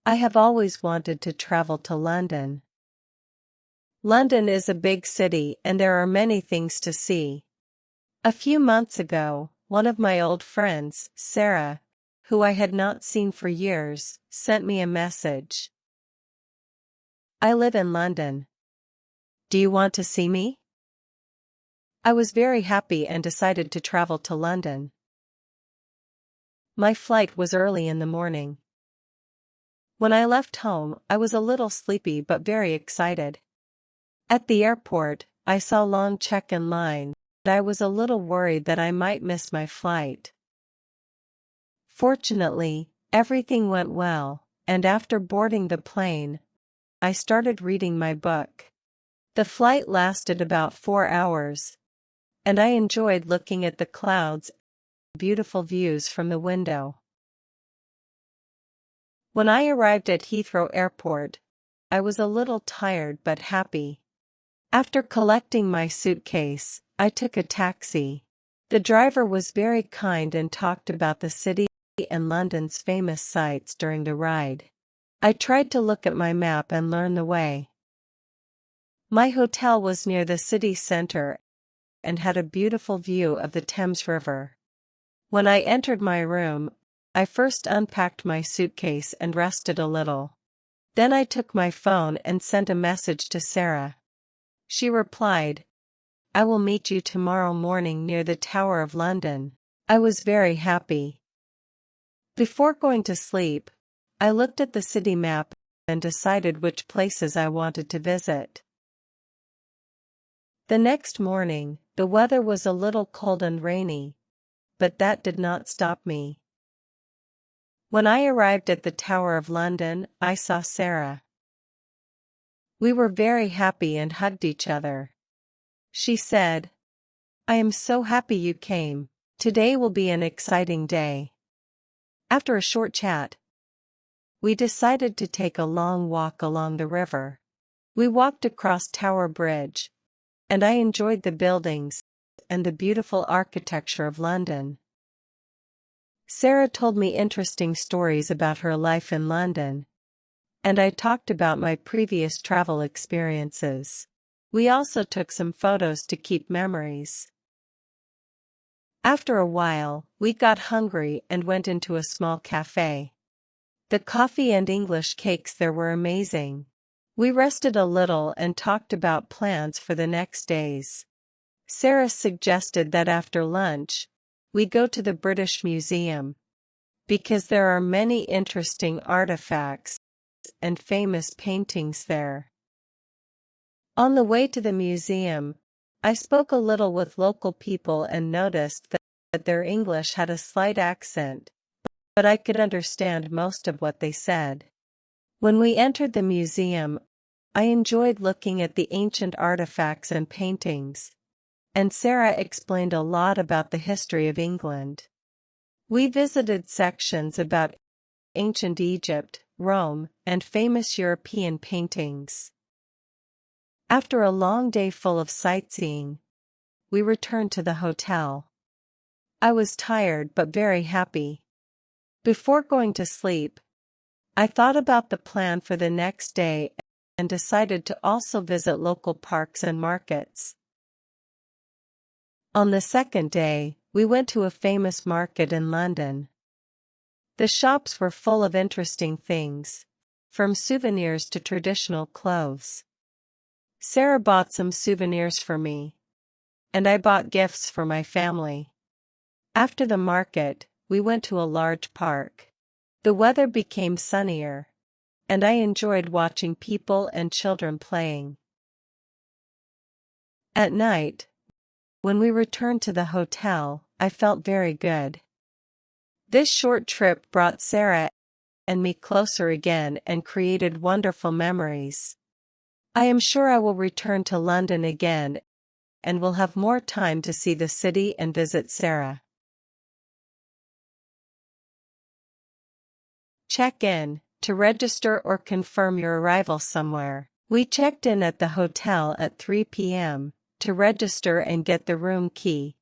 I have always wanted to travel to London. London is a big city and there are many things to see. A few months ago, one of my old friends, Sarah, who I had not seen for years, sent me a message. I live in London. Do you want to see me? I was very happy and decided to travel to London. My flight was early in the morning. When I left home, I was a little sleepy but very excited. At the airport, I saw long check-in line, and I was a little worried that I might miss my flight. Fortunately, everything went well, and after boarding the plane, I started reading my book. The flight lasted about 4 hours, and I enjoyed looking at the clouds and beautiful views from the window. When I arrived at Heathrow Airport, I was a little tired but happy. After collecting my suitcase, I took a taxi. The driver was very kind and talked about the city and London's famous sights during the ride. I tried to look at my map and learn the way. My hotel was near the city centre and had a beautiful view of the Thames River. When I entered my room, I first unpacked my suitcase and rested a little. Then I took my phone and sent a message to Sarah. She replied, "I will meet you tomorrow morning near the Tower of London." I was very happy. Before going to sleep, I looked at the city map and decided which places I wanted to visit. The next morning, the weather was a little cold and rainy, but that did not stop me. When I arrived at the Tower of London, I saw Sarah. We were very happy and hugged each other. She said, "I am so happy you came. Today will be an exciting day." After a short chat, we decided to take a long walk along the river. We walked across Tower Bridge, and I enjoyed the buildings and the beautiful architecture of London. Sarah told me interesting stories about her life in London, and I talked about my previous travel experiences. We also took some photos to keep memories. After a while, we got hungry and went into a small cafe. The coffee and English cakes there were amazing. We rested a little and talked about plans for the next days. Sarah suggested that after lunch, we go to the British Museum, because there are many interesting artifacts and famous paintings there. On the way to the museum, I spoke a little with local people and noticed that their English had a slight accent, but I could understand most of what they said. When we entered the museum, I enjoyed looking at the ancient artifacts and paintings, and Sarah explained a lot about the history of England. We visited sections about ancient Egypt, Rome, and famous European paintings. After a long day full of sightseeing, we returned to the hotel. I was tired but very happy. Before going to sleep, I thought about the plan for the next day and decided to also visit local parks and markets. On the second day, we went to a famous market in London. The shops were full of interesting things, from souvenirs to traditional clothes. Sarah bought some souvenirs for me, and I bought gifts for my family. After the market, we went to a large park. The weather became sunnier, and I enjoyed watching people and children playing. At night, when we returned to the hotel, I felt very good. This short trip brought Sarah and me closer again and created wonderful memories. I am sure I will return to London again and will have more time to see the city and visit Sarah. Check in, to register or confirm your arrival somewhere. We checked in at the hotel at 3 p.m. to register and get the room key.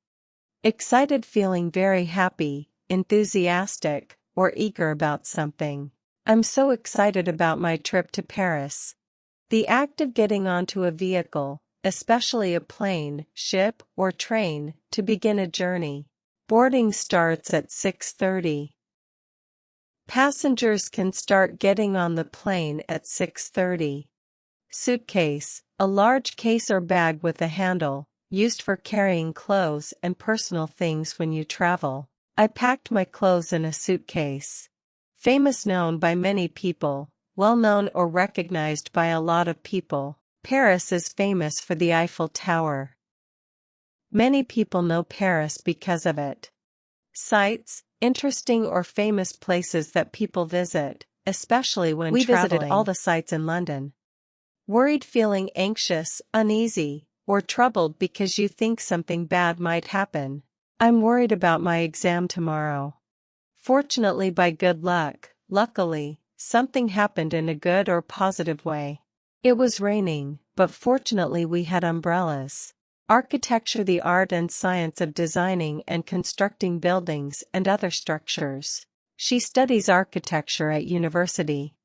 Excited, feeling very happy, enthusiastic, or eager about something. I'm so excited about my trip to Paris. The act of getting onto a vehicle, especially a plane, ship, or train, to begin a journey. Boarding starts at 6:30. Passengers can start getting on the plane at 6:30. Suitcase, a large case or bag with a handle, used for carrying clothes and personal things when you travel. I packed my clothes in a suitcase. Famous, known by many people, well known or recognized by a lot of people. Paris is famous for the Eiffel Tower. Many people know Paris because of it. Sights, interesting or famous places that people visit, especially when traveling. We visited all the sites in London. Worried, feeling anxious, uneasy, or troubled because you think something bad might happen. I'm worried about my exam tomorrow. Fortunately, by good luck, luckily, something happened in a good or positive way. It was raining, but fortunately we had umbrellas. Architecture, the art and science of designing and constructing buildings and other structures. She studies architecture at university.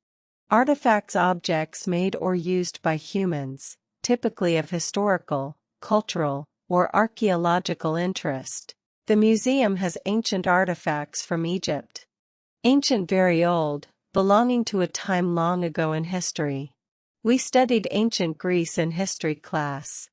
Artifacts, objects made or used by humans, typically of historical, cultural, or archaeological interest. The museum has ancient artifacts from Egypt. Ancient, very old, belonging to a time long ago in history. We studied ancient Greece in history class.